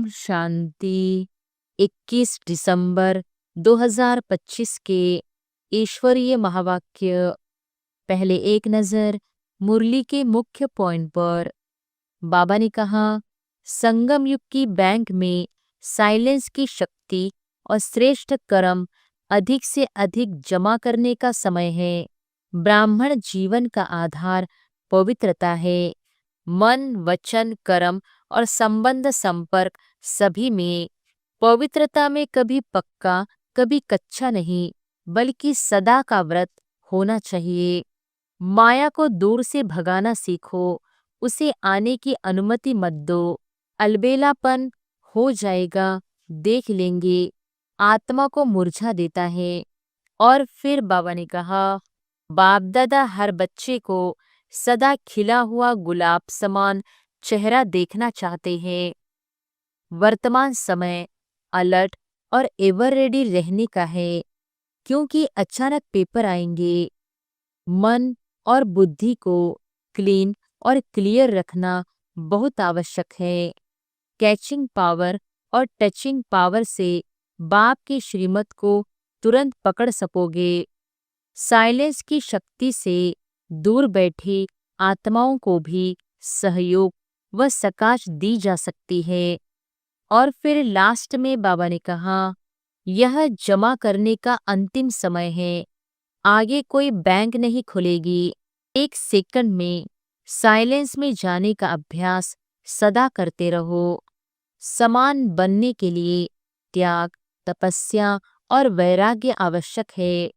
ओम शांति। 21 दिसंबर 2025 के ईश्वरीय महावाक्य। पहले एक नजर मुरली के मुख्य पॉइंट पर। बाबा ने कहा, संगम युग की बैंक में साइलेंस की शक्ति और श्रेष्ठ कर्म अधिक से अधिक जमा करने का समय है। ब्राह्मण जीवन का आधार पवित्रता है। मन, वचन, कर्म और संबंध संपर्क सभी में पवित्रता में कभी पक्का कभी कच्चा नहीं, बल्कि सदा का व्रत होना चाहिए। माया को दूर से भगाना सीखो, उसे आने की अनुमति मत दो। अलबेलापन हो जाएगा, देख लेंगे। आत्मा को मुरझा देता है। और फिर बाबा ने कहा, बाप दादा हर बच्चे को सदा खिला हुआ गुलाब समान चेहरा देखना चाहते हैं। वर्तमान समय अलर्ट और एवर रेडी रहने का है, क्योंकि अचानक पेपर आएंगे। मन और बुद्धि को क्लीन और क्लियर रखना बहुत आवश्यक है। कैचिंग पावर और टचिंग पावर से बाप की श्रीमत को तुरंत पकड़ सकोगे। साइलेंस की शक्ति से दूर बैठी आत्माओं को भी सहयोग व सकाश दी जा सकती है। और फिर लास्ट में बाबा ने कहा, यह जमा करने का अंतिम समय है। आगे कोई बैंक नहीं खुलेगी। एक सेकंड में साइलेंस में जाने का अभ्यास सदा करते रहो। समान बनने के लिए त्याग, तपस्या और वैराग्य आवश्यक है।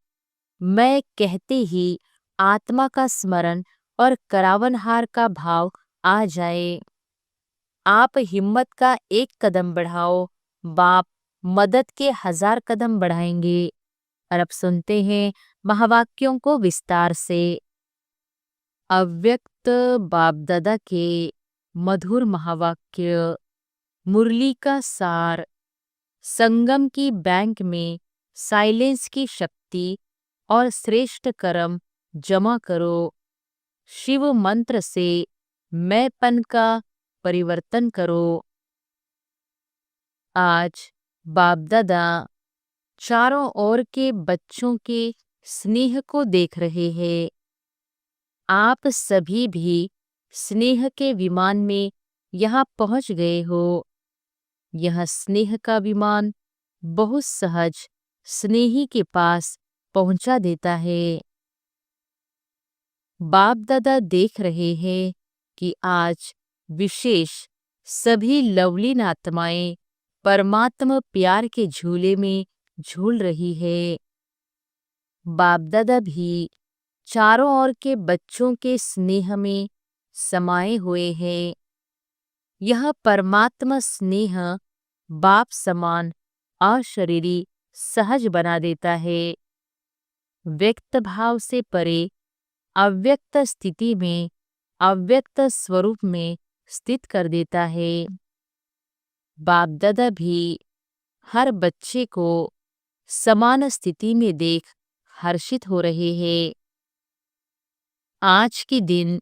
मैं कहते ही आत्मा का स्मरण और करावनहार का भाव आ जाए। आप हिम्मत का एक कदम बढ़ाओ, बाप मदद के 1000 कदम बढ़ाएंगे। और अब सुनते हैं महावाक्यों को विस्तार से। अव्यक्त बाप दादा के मधुर महावाक्य। मुरली का सार। संगम की बैंक में साइलेंस की शक्ति और श्रेष्ठ कर्म जमा करो। शिव मंत्र से मैंपन का परिवर्तन करो। आज बाप दादा चारों ओर के बच्चों के स्नेह को देख रहे हैं। आप सभी भी स्नेह के विमान में यहाँ पहुंच गए हो। यह स्नेह का विमान बहुत सहज स्नेही के पास पहुंचा देता है। बाप दादा देख रहे हैं कि आज विशेष सभी लवलीन आत्माएं परमात्मा प्यार के झूले में झूल रही है। बाप दादा भी चारों ओर के बच्चों के स्नेह में समाये हुए हैं। यह परमात्मा स्नेह बाप समान अशरीरी सहज बना देता है। व्यक्त भाव से परे अव्यक्त स्थिति में अव्यक्त स्वरूप में स्थित कर देता है। बाप दादा भी हर बच्चे को समान स्थिति में देख हर्षित हो रहे हैं। आज के दिन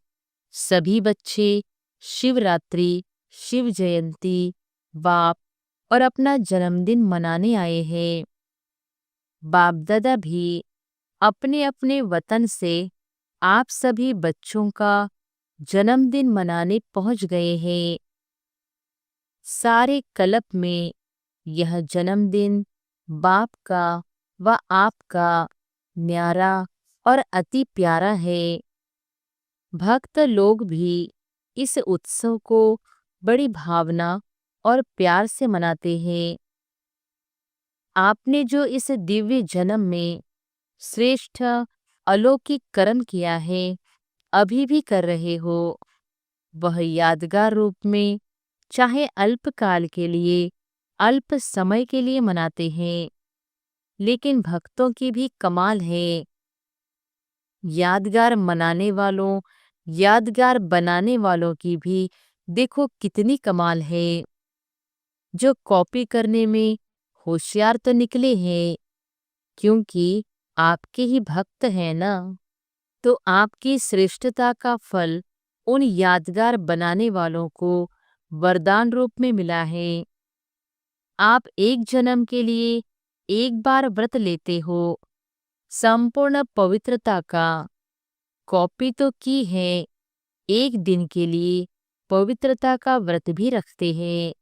सभी बच्चे शिवरात्रि, शिव जयंती, बाप और अपना जन्मदिन मनाने आए हैं। बाप दादा भी अपने अपने वतन से आप सभी बच्चों का जन्मदिन मनाने पहुंच गए हैं। सारे कल्प में यह जन्मदिन बाप का व आपका न्यारा और अति प्यारा है। भक्त लोग भी इस उत्सव को बड़ी भावना और प्यार से मनाते हैं। आपने जो इस दिव्य जन्म में श्रेष्ठ अलौकिक कर्म किया है, अभी भी कर रहे हो, वह यादगार रूप में चाहे अल्पकाल के लिए, अल्प समय के लिए मनाते हैं, लेकिन भक्तों की भी कमाल है। यादगार मनाने वालों, यादगार बनाने वालों की भी देखो कितनी कमाल है। जो कॉपी करने में होशियार तो निकले हैं, क्योंकि आपके ही भक्त हैं ना। तो आपकी श्रेष्ठता का फल उन यादगार बनाने वालों को वरदान रूप में मिला है। आप एक जन्म के लिए एक बार व्रत लेते हो, संपूर्ण पवित्रता का कॉपी तो की है, एक दिन के लिए पवित्रता का व्रत भी रखते हैं।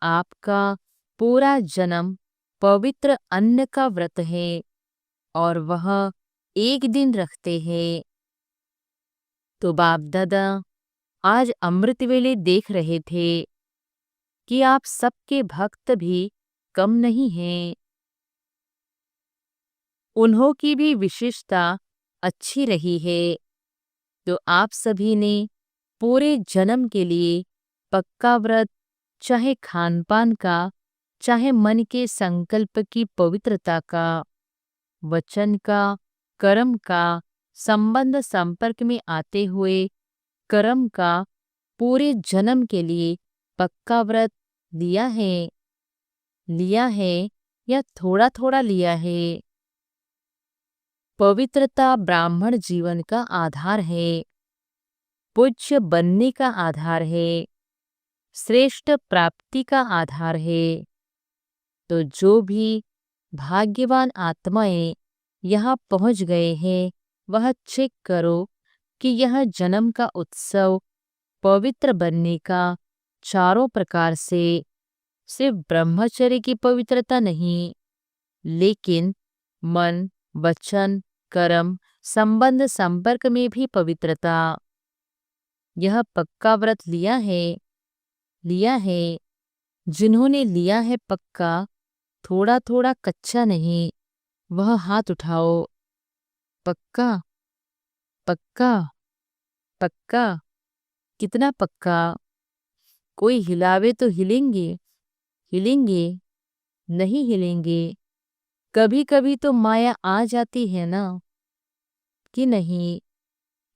आपका पूरा जन्म पवित्र अन्न का व्रत है और वह एक दिन रखते हैं। तो बाप दादा आज अमृत वेले देख रहे थे कि आप सबके भक्त भी कम नहीं हैं। उन्हों की भी विशेषता अच्छी रही है। तो आप सभी ने पूरे जन्म के लिए पक्का व्रत, चाहे खान पान का, चाहे मन के संकल्प की पवित्रता का, वचन का, कर्म का, संबंध संपर्क में आते हुए कर्म का पूरे जन्म के लिए पक्का व्रत लिया है या थोड़ा थोड़ा लिया है। पवित्रता ब्राह्मण जीवन का आधार है, पूज्य बनने का आधार है, श्रेष्ठ प्राप्ति का आधार है। तो जो भी भाग्यवान आत्माएं यहाँ पहुँच गए हैं, वह चेक करो कि यह जन्म का उत्सव पवित्र बनने का चारों प्रकार से सिर्फ ब्रह्मचर्य की पवित्रता नहीं, लेकिन मन, वचन, कर्म, संबंध संपर्क में भी पवित्रता। यह पक्का व्रत लिया है। जिन्होंने लिया है पक्का, थोड़ा थोड़ा कच्चा नहीं, वह हाथ उठाओ। पक्का पक्का पक्का। कितना पक्का? कोई हिलावे तो हिलेंगे नहीं हिलेंगे। कभी कभी तो माया आ जाती है ना, कि नहीं?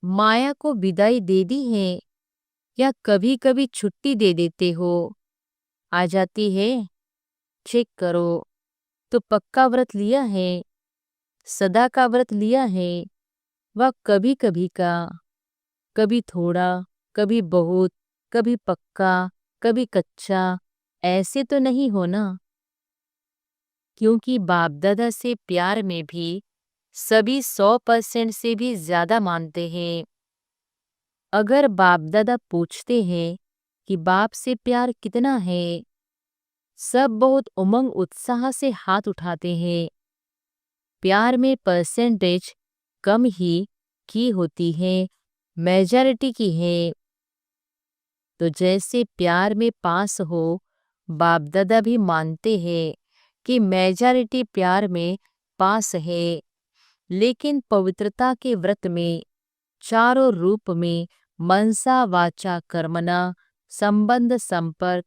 माया को विदाई दे दी है या कभी कभी छुट्टी दे देते हो? आ जाती है, चेक करो। तो पक्का व्रत लिया है, सदा का व्रत लिया है, वह कभी कभी का, कभी थोड़ा, कभी बहुत, कभी पक्का, कभी कच्चा, ऐसे तो नहीं हो ना। क्योंकि बाप दादा से प्यार में भी सभी 100% से भी ज्यादा मानते हैं। अगर बाप दादा पूछते हैं कि बाप से प्यार कितना है, सब बहुत उमंग उत्साह से हाथ उठाते हैं। प्यार में परसेंटेज कम ही की होती है, मेजॉरिटी की है। तो जैसे प्यार में पास हो, बाप दादा भी मानते हैं कि मेजॉरिटी प्यार में पास है। लेकिन पवित्रता के व्रत में चारों रूप में मनसा वाचा कर्मणा संबंध संपर्क,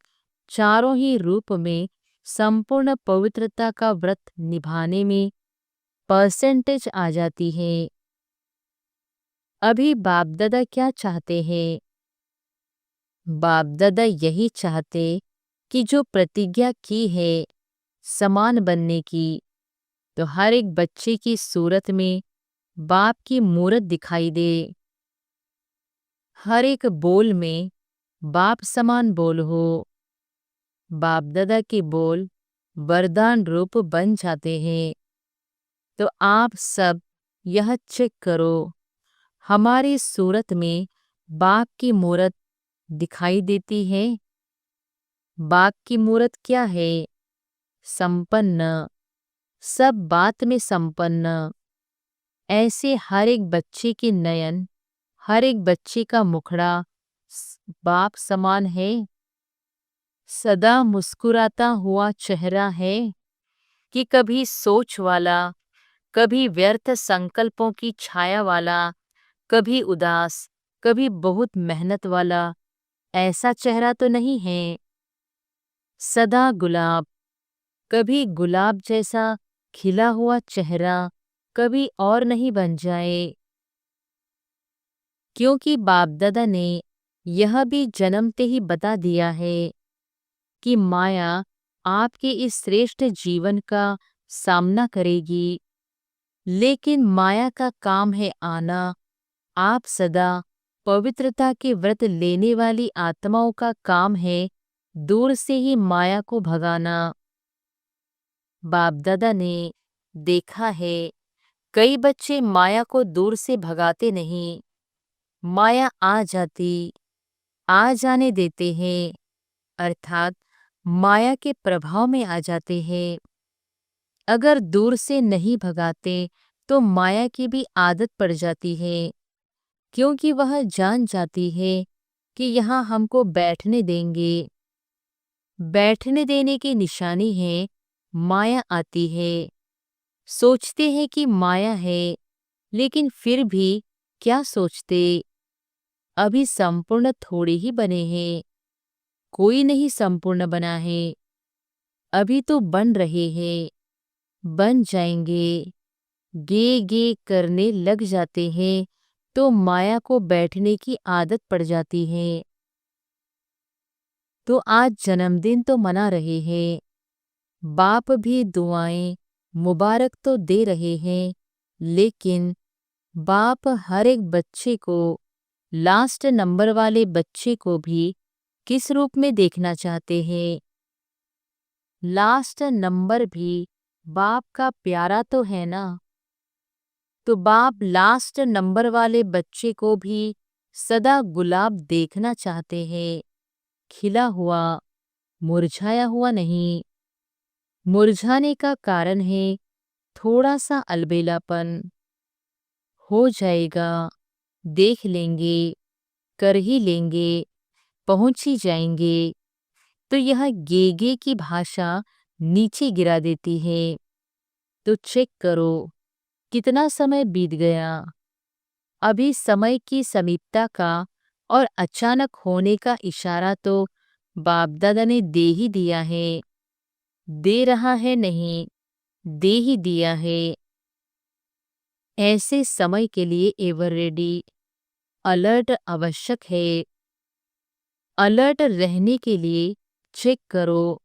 चारों ही रूप में संपूर्ण पवित्रता का व्रत निभाने में परसेंटेज आ जाती है। अभी बाप दादा क्या चाहते हैं? बाप दादा यही चाहते कि जो प्रतिज्ञा की है समान बनने की, तो हर एक बच्चे की सूरत में बाप की मूरत दिखाई दे। हर एक बोल में बाप समान बोल हो। बाप दादा के बोल वरदान रूप बन जाते हैं। तो आप सब यह चेक करो, हमारी सूरत में बाप की मूरत दिखाई देती है। बाप की मूरत क्या है? संपन्न, सब बात में संपन्न। ऐसे हर एक बच्चे के नयन, हर एक बच्चे का मुखड़ा बाप समान है। सदा मुस्कुराता हुआ चेहरा है कि कभी सोच वाला, कभी व्यर्थ संकल्पों की छाया वाला, कभी उदास, कभी बहुत मेहनत वाला, ऐसा चेहरा तो नहीं है। सदा गुलाब, कभी गुलाब जैसा खिला हुआ चेहरा कभी और नहीं बन जाए। क्योंकि बाप दादा ने यह भी जन्मते ही बता दिया है कि माया आपके इस श्रेष्ठ जीवन का सामना करेगी, लेकिन माया का काम है आना। आप सदा पवित्रता के व्रत लेने वाली आत्माओं का काम है दूर से ही माया को भगाना। बाप दादा ने देखा है, कई बच्चे माया को दूर से भगाते नहीं, माया आ जाने देते हैं, अर्थात माया के प्रभाव में आ जाते हैं। अगर दूर से नहीं भगाते तो माया की भी आदत पड़ जाती है, क्योंकि वह जान जाती है कि यहाँ हमको बैठने देंगे। बैठने देने की निशानी है माया आती है। सोचते हैं कि माया है, लेकिन फिर भी क्या सोचते, अभी संपूर्ण थोड़े ही बने हैं, कोई नहीं संपूर्ण बना है, अभी तो बन रहे हैं, बन जाएंगे। गे गे करने लग जाते हैं तो माया को बैठने की आदत पड़ जाती है। तो आज जन्मदिन तो मना रहे हैं, बाप भी दुआएं मुबारक तो दे रहे हैं, लेकिन बाप हर एक बच्चे को, लास्ट नंबर वाले बच्चे को भी किस रूप में देखना चाहते हैं? लास्ट नंबर भी बाप का प्यारा तो है ना। तो बाप लास्ट नंबर वाले बच्चे को भी सदा गुलाब देखना चाहते हैं, खिला हुआ, मुरझाया हुआ नहीं। मुरझाने का कारण है थोड़ा सा अलबेलापन। हो जाएगा, देख लेंगे, कर ही लेंगे, पहुंच ही जाएंगे। तो यह गेगे की भाषा नीचे गिरा देती है। तो चेक करो कितना समय बीत गया। अभी समय की समीपता का और अचानक होने का इशारा तो बाप दादा ने दे ही दिया है। दे रहा है नहीं, दे ही दिया है। ऐसे समय के लिए एवर रेडी, अलर्ट आवश्यक है। अलर्ट रहने के लिए चेक करो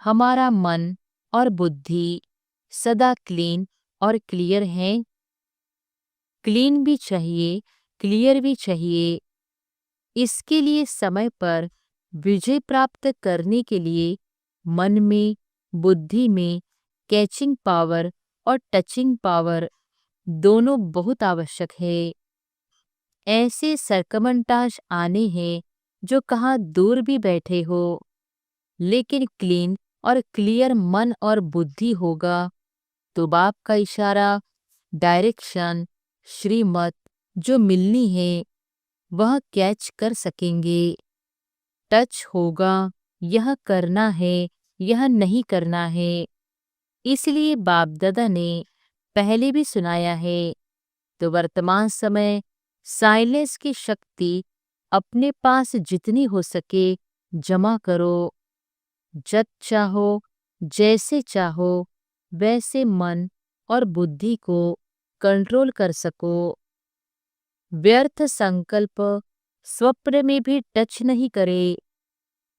हमारा मन और बुद्धि सदा क्लीन और क्लियर है। क्लीन भी चाहिए, क्लियर भी चाहिए। इसके लिए समय पर विजय प्राप्त करने के लिए मन में, बुद्धि में कैचिंग पावर और टचिंग पावर दोनों बहुत आवश्यक है। ऐसे सरकमंटाज आने हैं जो कहाँ दूर भी बैठे हो, लेकिन क्लीन और क्लियर मन और बुद्धि होगा तो बाप का इशारा, डायरेक्शन, श्रीमत जो मिलनी है वह कैच कर सकेंगे। टच होगा, यह करना है, यह नहीं करना है। इसलिए बाप दादा ने पहले भी सुनाया है। तो वर्तमान समय साइलेंस की शक्ति अपने पास जितनी हो सके जमा करो। जब चाहो, जैसे चाहो वैसे मन और बुद्धि को कंट्रोल कर सको। व्यर्थ संकल्प स्वप्न में भी टच नहीं करे,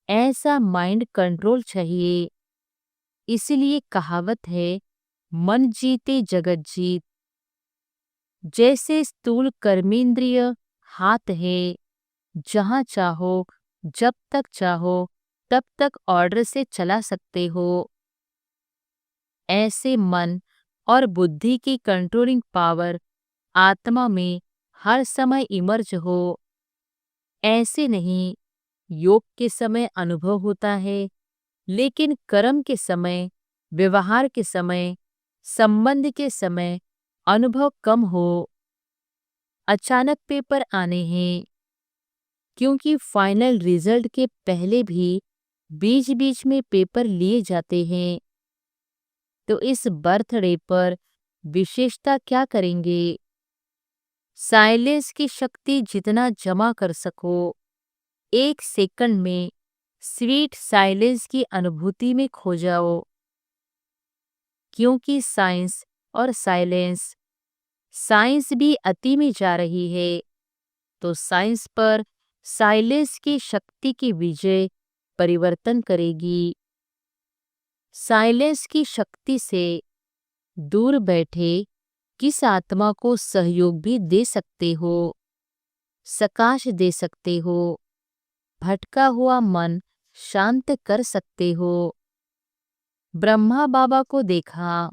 ऐसा माइंड कंट्रोल चाहिए। इसलिए कहावत है, मन जीते जगत जीत। जैसे स्थूल कर्मेंद्रिय हाथ है, जहाँ चाहो, जब तक चाहो तब तक ऑर्डर से चला सकते हो, ऐसे मन और बुद्धि की कंट्रोलिंग पावर आत्मा में हर समय इमर्ज हो। ऐसे नहीं, योग के समय अनुभव होता है, लेकिन कर्म के समय, व्यवहार के समय, संबंध के समय अनुभव कम हो। अचानक पेपर आने हैं, क्योंकि फाइनल रिजल्ट के पहले भी बीच बीच में पेपर लिए जाते हैं। तो इस बर्थडे पर विशेषता क्या करेंगे? साइलेंस की शक्ति जितना जमा कर सको, एक सेकंड में स्वीट साइलेंस की अनुभूति में खो जाओ। क्योंकि साइंस और साइलेंस, साइंस भी अति में जा रही है, तो साइंस पर साइलेंस की शक्ति की विजय परिवर्तन करेगी। साइलेंस की शक्ति से दूर बैठे किस आत्मा को सहयोग भी दे सकते हो, सकाश दे सकते हो। भटका हुआ मन शांत कर सकते हो। ब्रह्मा बाबा को देखा,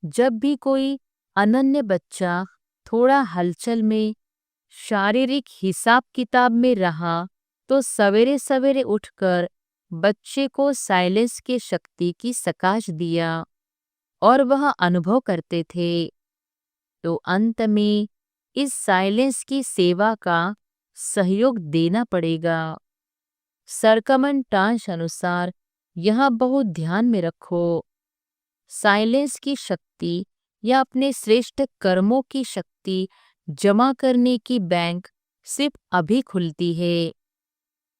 जब भी कोई अनन्य बच्चा थोड़ा हलचल में, शारीरिक हिसाब किताब में रहा, तो सवेरे सवेरे उठकर बच्चे को साइलेंस की शक्ति की सकाश दिया और वह अनुभव करते थे। तो अंत में इस साइलेंस की सेवा का सहयोग देना पड़ेगा। सरकमंटांश अनुसार यह बहुत ध्यान में रखो। साइलेंस की शक्ति या अपने श्रेष्ठ कर्मों की शक्ति जमा करने की बैंक सिर्फ अभी खुलती है,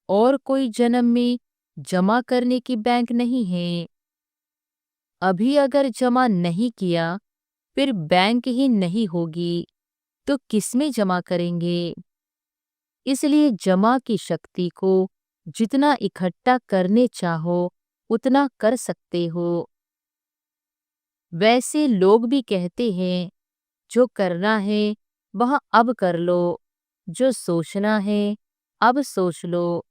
और कोई जन्म में जमा करने की बैंक नहीं है। अभी अगर जमा नहीं किया, फिर बैंक ही नहीं होगी, तो किसमें जमा करेंगे? इसलिए जमा की शक्ति को जितना इकट्ठा करने चाहो उतना कर सकते हो। वैसे लोग भी कहते हैं, जो करना है वह अब कर लो, जो सोचना है अब सोच लो।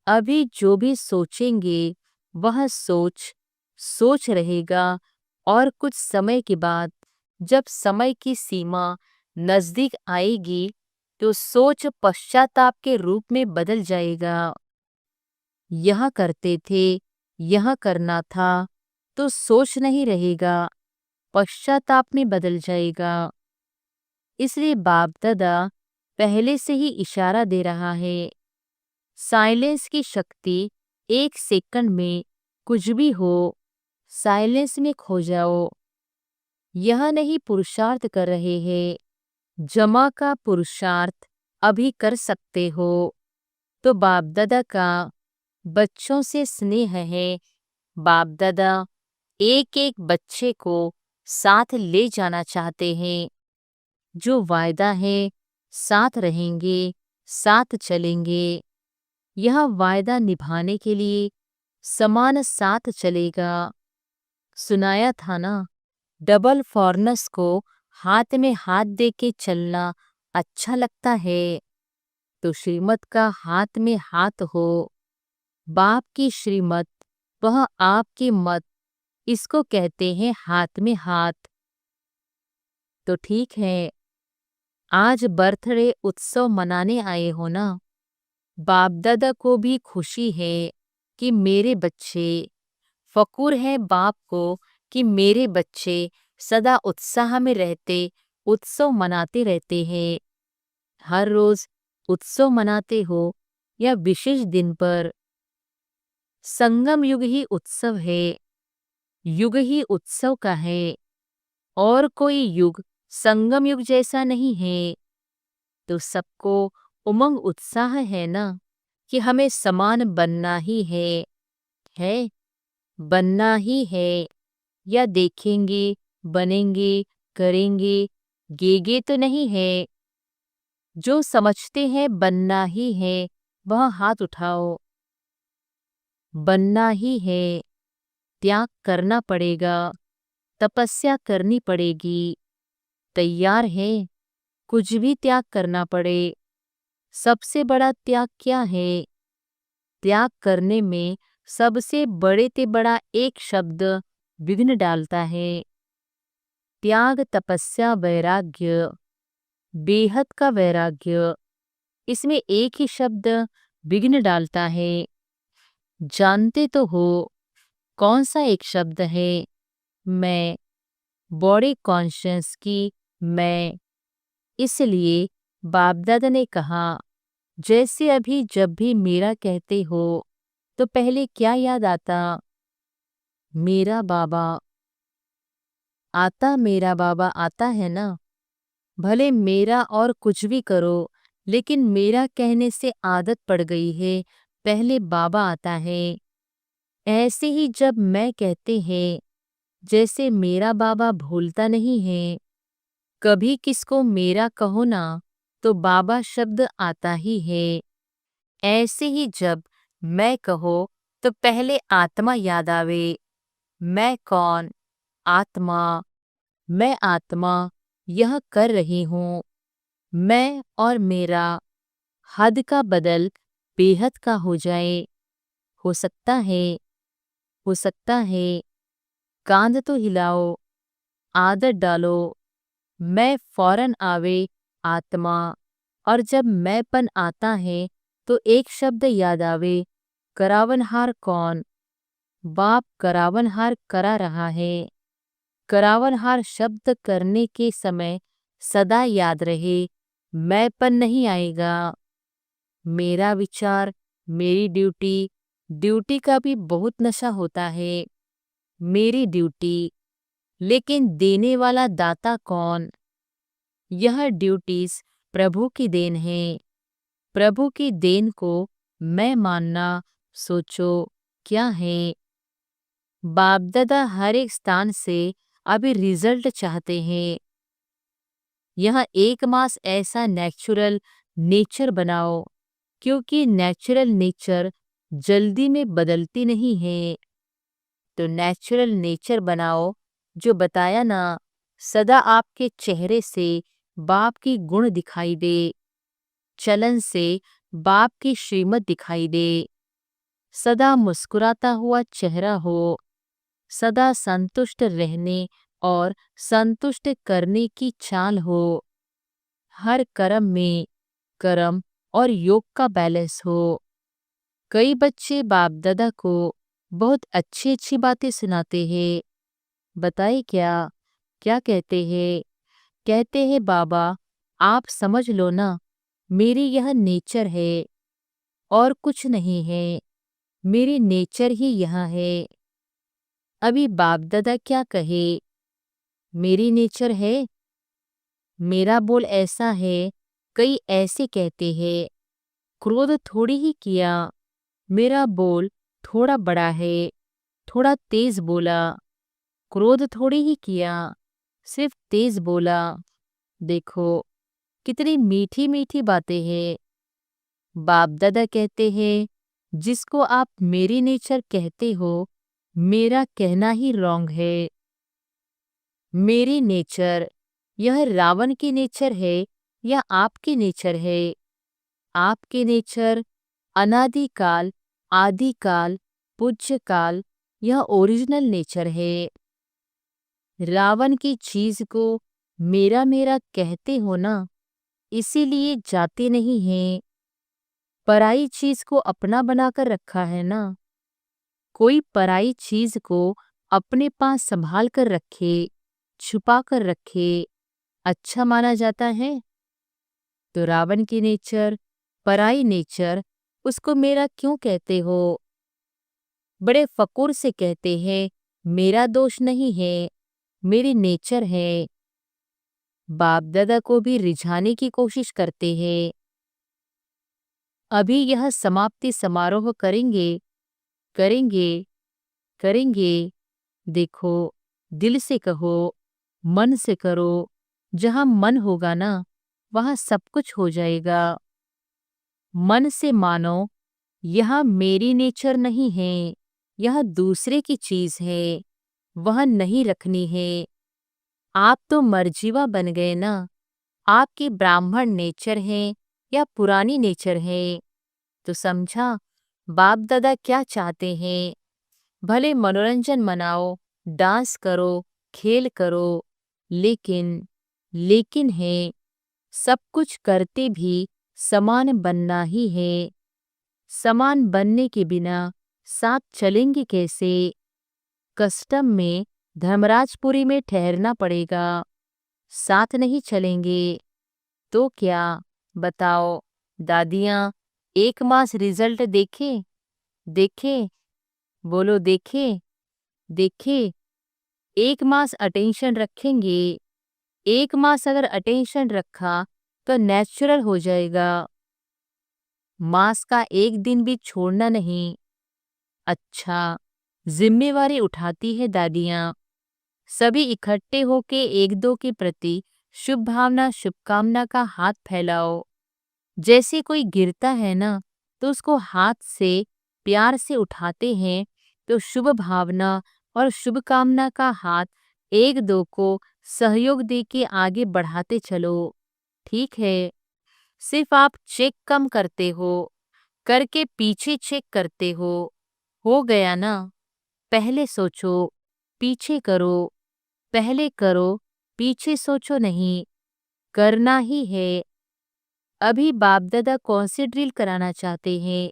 अभी जो भी सोचेंगे वह सोच रहेगा, और कुछ समय के बाद जब समय की सीमा नजदीक आएगी, तो सोच पश्चाताप के रूप में बदल जाएगा। यह करते थे, यह करना था, तो सोच नहीं रहेगा, पश्चाताप में बदल जाएगा। इसलिए बाप दादा पहले से ही इशारा दे रहा है, साइलेंस की शक्ति 1 सेकंड में कुछ भी हो, साइलेंस में खो जाओ। यह नहीं पुरुषार्थ कर रहे हैं, जमा का पुरुषार्थ अभी कर सकते हो। तो बाप दादा का बच्चों से स्नेह है। बाप दादा एक एक बच्चे को साथ ले जाना चाहते हैं। जो वायदा है, साथ रहेंगे, साथ चलेंगे। यह वायदा निभाने के लिए समान साथ चलेगा। सुनाया था ना, डबल फॉरनस को हाथ में हाथ दे के चलना अच्छा लगता है, तो श्रीमत का हाथ में हाथ हो। बाप की श्रीमत, वह आपकी मत, इसको कहते हैं हाथ में हाथ। तो ठीक है, आज बर्थडे उत्सव मनाने आए हो ना। बाप दादा को भी खुशी है कि मेरे बच्चे, फकुर है बाप को कि मेरे बच्चे सदा उत्साह में रहते, उत्सव मनाते रहते हैं। हर रोज उत्सव मनाते हो या विशेष दिन पर, संगम युग ही उत्सव है, युग ही उत्सव का है, और कोई युग संगम युग जैसा नहीं है। तो सबको उमंग उत्साह है ना कि हमें समान बनना ही है बनना ही है, या देखेंगे, बनेंगे, करेंगे, गेगे तो नहीं है। जो समझते हैं बनना ही है, वह हाथ उठाओ। बनना ही है, त्याग करना पड़ेगा, तपस्या करनी पड़ेगी। तैयार है, कुछ भी त्याग करना पड़े। सबसे बड़ा त्याग क्या है? त्याग करने में सबसे बड़े ते बड़ा एक शब्द विघ्न डालता है। त्याग, तपस्या, वैराग्य, बेहद का वैराग्य, इसमें एक ही शब्द विघ्न डालता है। जानते तो हो कौन सा एक शब्द है? मैं, बॉडी कॉन्शियस की मैं। इसलिए बाप दादा ने कहा, जैसे अभी जब भी मेरा कहते हो, तो पहले क्या याद आता? मेरा बाबा आता, मेरा बाबा आता है ना। भले मेरा और कुछ भी करो, लेकिन मेरा कहने से आदत पड़ गई है, पहले बाबा आता है। ऐसे ही जब मैं कहते हैं, जैसे मेरा बाबा भूलता नहीं है। कभी किसको मेरा कहो ना, तो बाबा शब्द आता ही है। ऐसे ही जब मैं कहो, तो पहले आत्मा याद आवे। मैं कौन? आत्मा। मैं आत्मा यह कर रही हूँ। मैं और मेरा हद का बदल बेहद का हो जाए। हो सकता है, हो सकता है, कांध तो हिलाओ, आदत डालो, मैं फौरन आवे आत्मा। और जब मैंपन आता है तो एक शब्द याद आवे, करावनहार कौन? बाप करावनहार करा रहा है। करावनहार शब्द करने के समय सदा याद रहे, मैंपन नहीं आएगा। मेरा विचार, मेरी ड्यूटी, ड्यूटी का भी बहुत नशा होता है। मेरी ड्यूटी, लेकिन देने वाला दाता कौन? यह ड्यूटीज प्रभु की देन है। प्रभु की देन को मैं मानना, सोचो क्या है? बाप दादा हर एक स्थान से अभी रिजल्ट चाहते हैं। यह एक मास ऐसा नेचुरल नेचर बनाओ, क्योंकि नेचुरल नेचर जल्दी में बदलती नहीं है। तो नेचुरल नेचर बनाओ, जो बताया ना, सदा आपके चेहरे से बाप की गुण दिखाई दे, चलन से बाप की श्रीमत दिखाई दे, सदा मुस्कुराता हुआ चेहरा हो, सदा संतुष्ट रहने और संतुष्ट करने की चाल हो, हर कर्म में कर्म और योग का बैलेंस हो। कई बच्चे बाप दादा को बहुत अच्छी अच्छी बातें सुनाते हैं। बताए क्या? क्या कहते हैं? कहते हैं बाबा, आप समझ लो ना, मेरी यह नेचर है और कुछ नहीं है, मेरी नेचर ही यह है। अभी बाप दादा क्या कहे? मेरी नेचर है, मेरा बोल ऐसा है। कई ऐसे कहते हैं, क्रोध थोड़ी ही किया, मेरा बोल थोड़ा बड़ा है, थोड़ा तेज बोला। क्रोध थोड़ी ही किया, सिर्फ तेज बोला। देखो कितनी मीठी मीठी बातें हैं। बाप दादा कहते हैं, जिसको आप मेरी नेचर कहते हो, मेरा कहना ही रॉन्ग है। मेरी नेचर, यह रावण की नेचर है या आपकी नेचर है? आपके नेचर अनादिकाल, आदिकाल, पूज्य काल, यह ओरिजिनल नेचर है। रावण की चीज को मेरा मेरा कहते हो ना, इसीलिए जाते नहीं हैं। पराई चीज को अपना बनाकर रखा है ना। कोई पराई चीज को अपने पास संभाल कर रखे, छुपा कर रखे, अच्छा माना जाता है। तो रावण की नेचर, पराई नेचर, उसको मेरा क्यों कहते हो? बड़े फकुर से कहते हैं, मेरा दोष नहीं है, मेरी नेचर है। बाप दादा को भी रिझाने की कोशिश करते हैं। अभी यह समाप्ति समारोह करेंगे, करेंगे, करेंगे। देखो, दिल से कहो, मन से करो। जहां मन होगा ना, वहां सब कुछ हो जाएगा। मन से मानो, यह मेरी नेचर नहीं है, यह दूसरे की चीज है, वह नहीं रखनी है। आप तो मर्जीवा बन गए ना। आपकी ब्राह्मण नेचर है या पुरानी नेचर है? तो समझा बाप दादा क्या चाहते हैं? भले मनोरंजन मनाओ, डांस करो, खेल करो, लेकिन है, सब कुछ करते भी समान बनना ही है। समान बनने के बिना साथ चलेंगे कैसे? कस्टम में धर्मराजपुरी में ठहरना पड़ेगा, साथ नहीं चलेंगे तो क्या? बताओ दादियाँ, एक मास रिजल्ट देखे? देखे? बोलो देखे? देखे? एक मास अटेंशन रखेंगे। एक मास अगर अटेंशन रखा तो नेचुरल हो जाएगा। मास का एक दिन भी छोड़ना नहीं। अच्छा, जिम्मेवारी उठाती है दादियाँ। सभी इकट्ठे होके एक दो के प्रति शुभ भावना, शुभकामना का हाथ फैलाओ। जैसे कोई गिरता है ना, तो उसको हाथ से प्यार से उठाते हैं। तो शुभ भावना और शुभकामना का हाथ एक दो को सहयोग दे के आगे बढ़ाते चलो। ठीक है? सिर्फ आप चेक कम करते हो, करके पीछे चेक करते हो। हो गया ना? पहले सोचो, पीछे करो, पहले करो, पीछे सोचो नहीं, करना ही है। अभी बाप दादा कौन सी ड्रिल कराना चाहते हैं?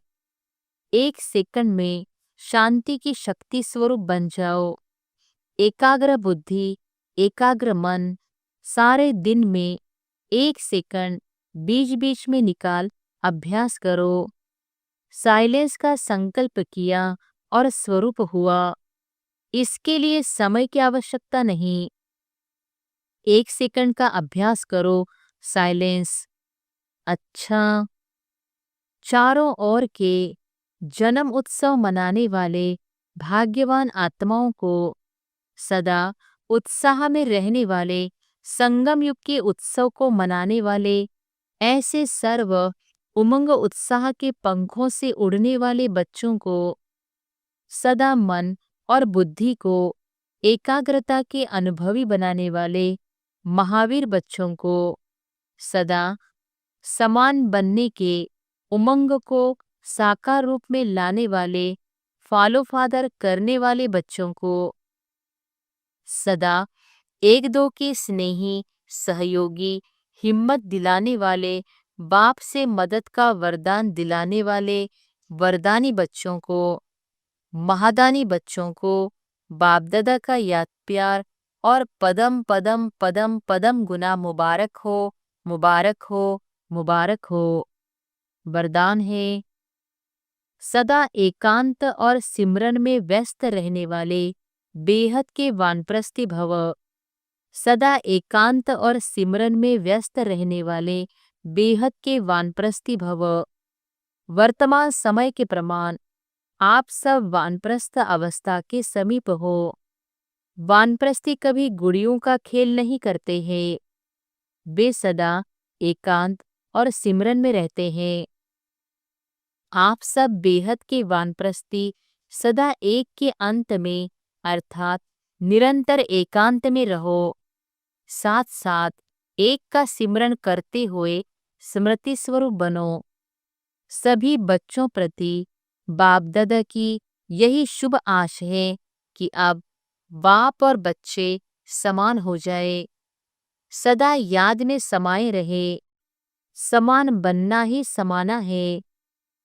1 सेकंड में शांति की शक्ति स्वरूप बन जाओ। एकाग्र बुद्धि, एकाग्र मन, सारे दिन में 1 सेकंड बीच बीच में निकाल अभ्यास करो। साइलेंस का संकल्प किया और स्वरूप हुआ। इसके लिए समय की आवश्यकता नहीं। 1 सेकंड का अभ्यास करो साइलेंस। अच्छा, चारों ओर के जन्म उत्सव मनाने वाले भाग्यवान आत्माओं को, सदा उत्साह में रहने वाले, संगम युग के उत्सव को मनाने वाले, ऐसे सर्व उमंग उत्साह के पंखों से उड़ने वाले बच्चों को, सदा मन और बुद्धि को एकाग्रता के अनुभवी बनाने वाले महावीर बच्चों को, सदा समान बनने के उमंग को साकार रूप में लाने वाले, फॉलो फादर करने वाले बच्चों को, सदा एक दो के स्नेही, सहयोगी, हिम्मत दिलाने वाले, बाप से मदद का वरदान दिलाने वाले वरदानी बच्चों को, महादानी बच्चों को बाप दादा का याद प्यार और पदम पदम पदम पदम गुना मुबारक हो, मुबारक हो, मुबारक हो। वरदान है, सदा एकांत और सिमरन में व्यस्त रहने वाले बेहद के वानप्रस्थी भव। सदा एकांत और सिमरन में व्यस्त रहने वाले बेहद के वानप्रस्थी भव। वर्तमान समय के प्रमाण आप सब वानप्रस्थ अवस्था के समीप हो। वानप्रस्थी कभी गुड़ियों का खेल नहीं करते हैं। वे सदा एकांत और सिमरन में रहते हैं। आप सब बेहद के वानप्रस्थी सदा एक के अंत में अर्थात निरंतर एकांत में रहो। साथ साथ एक का सिमरन करते हुए स्मृति स्वरूप बनो। सभी बच्चों प्रति बाप दादा की यही शुभ आश है कि अब बाप और बच्चे समान हो जाए, सदा याद में समाये रहे। समान बनना ही समाना है,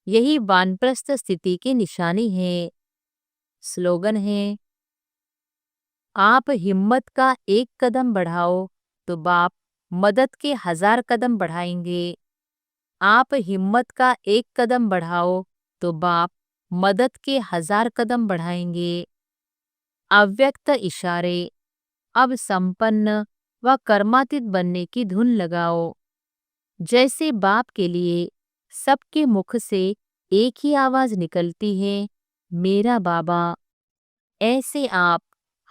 यही वानप्रस्थ स्थिति की निशानी है। स्लोगन है, आप हिम्मत का 1 कदम बढ़ाओ तो बाप मदद के 1000 कदम बढ़ाएंगे। आप हिम्मत का 1 कदम बढ़ाओ तो बाप मदद के 1000 कदम बढ़ाएंगे। अव्यक्त इशारे, अब संपन्न व कर्मातीत बनने की धुन लगाओ। जैसे बाप के लिए सबके मुख से एक ही आवाज निकलती है, मेरा बाबा, ऐसे आप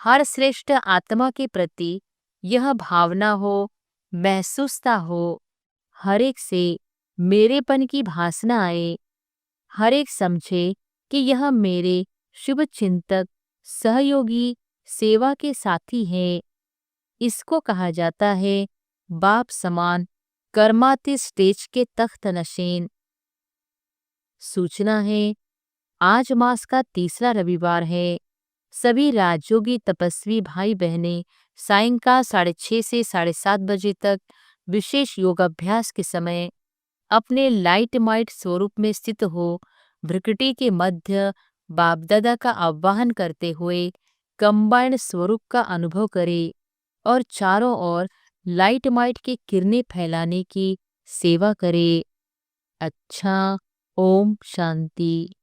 हर श्रेष्ठ आत्मा के प्रति यह भावना हो, महसूसता हो, हर एक से मेरेपन की भासना आए। हर एक समझे कि यह मेरे शुभ चिंतक, सहयोगी, सेवा के साथी हैं। इसको कहा जाता है बाप समान कर्मातीत स्टेज के तख्त नशीन। सूचना है, आज मास का 3रा रविवार है। सभी राजयोगी तपस्वी भाई बहनें सायंकाल 6:30 से 7:30 बजे तक विशेष योगाभ्यास के समय अपने लाइट माइट स्वरूप में स्थित हो भ्रकुटी के मध्य बाप दादा का आह्वान करते हुए कंबाइंड स्वरूप का अनुभव करें और चारों ओर लाइट माइट की किरणें फैलाने की सेवा करें। अच्छा, ओम शांति।